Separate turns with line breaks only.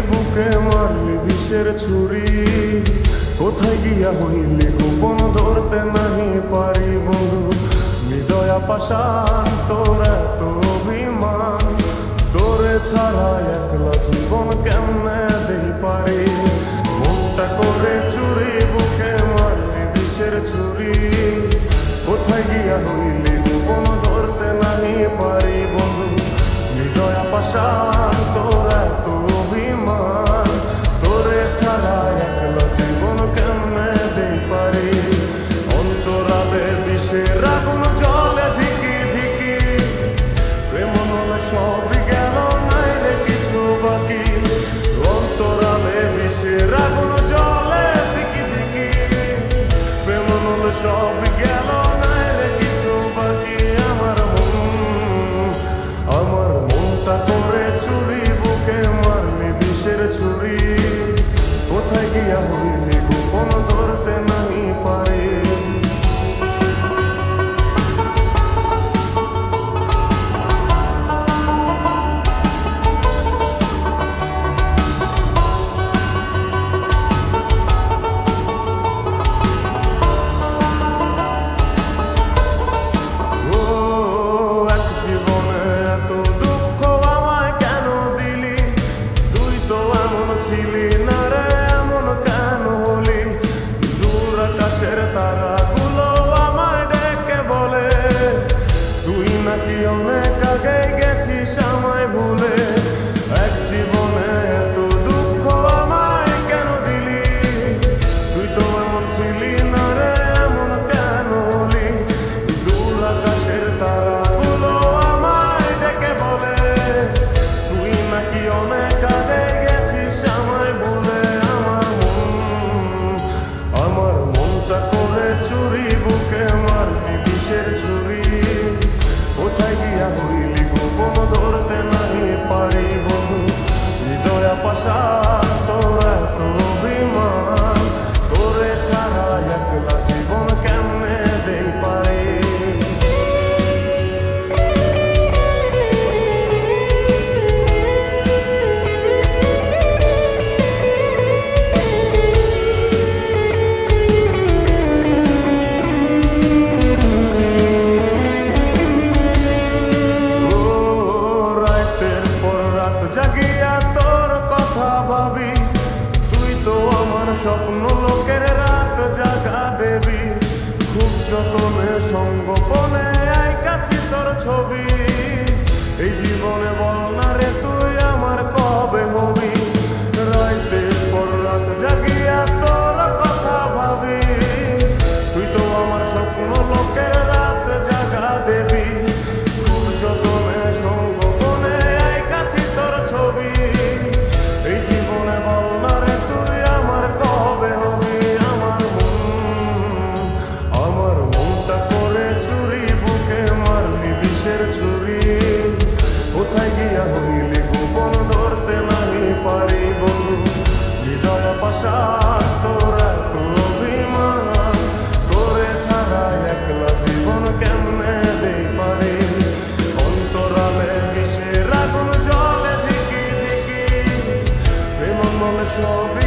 বুকে মারলি বিষের ছুরি, কোথায় গিয়া হইলি গোপন ধরতে নাহি পারি বন্ধু। হৃদয়া পাষাণ তোর এত অভিমান, তোরে ছাড়া একলা জীবন কেমনে দেই পারি। মনটা করে চুরি বুকে মারলি বিষের ছুরি, কোথায় গিয়া হইলি গোপন ধরতে নাহি পারি বন্ধু। হৃদয়া পাষাণ তোর এত অভিমান, তোরে ছাড়া একলা জীবন কেমনে দেই পারি। অন্তরালে বিষের আগুন জ্বলে ধিকি ধিকি, প্রেম নলে সবই গেল নাই রে কিছু বাকি। অন্তরালে বিষের আগুন জ্বলে ধিকি ধিকি, প্রেম নলে সবই গেল নাই রে কিছু বাকি। আমার মনটা করে চুরি বুকে মারলি বিষের ছুরি, কোথায় গিয়া হইলি গোপন ধরতে নাহি পারি। তারাগুলো আমায় ডেকে বলে, তুই নাকি অনেক আগে গেছিস আমায় ভুলে। এক জীবনে এত দুঃখ আমায় কেন দিলি, তুই তো এমন ছিলি না রে এমন কেন হলি। দূর আকাশের তারাগুলো আমায় ডেকে বলে, তুই নাকি অনেক আগে গেছিস আমায় ভুলে। আমার মনটা করে চুরি বুকে মারলি বিষের ছুরি, কোথায় গিয়া হইলি গোপন ধরতে নাহি পারি বন্ধু। হৃদয়া পাষাণ তোর এত অভিমান, তোরে ছাড়া একলা জীবন কেমনে দেই পারি। জাগিয়া তোর কথা ভাবি, তুই তো আমার স্বপ্ন লোকের রাত জাগা দেবী। খুব যতনে সঙ্গোপনে আইকাছি তোর ছবি, এই জীবনে বল না রে তুই আমার কবে হবি। রাতের পর রাত জাগিয়া তোর কথা ভাবি, তুই তো আমার স্বপ্ন লোকের রাত জাগা দেবী। খুব যতনে সঙ্গোপনে আইকাছি তোর ছবি, এই জীবনে বল না রে তুই আমার কবে হবি। আমার মনটা করে চুরি বুকে মারলি বিষের ছুরি, কোথায় গিয়া হইলি গোপন ধরতে নাহি পারি বন্ধু। হৃদয়া পাষাণ তোর এত অভিমান, তোরে ছাড়া একলা জীবন কেমনে দেই পারি। অন্তরালে বিষের আগুন জ্বলে ধিকি ধিকি, প্রেম নলে সবই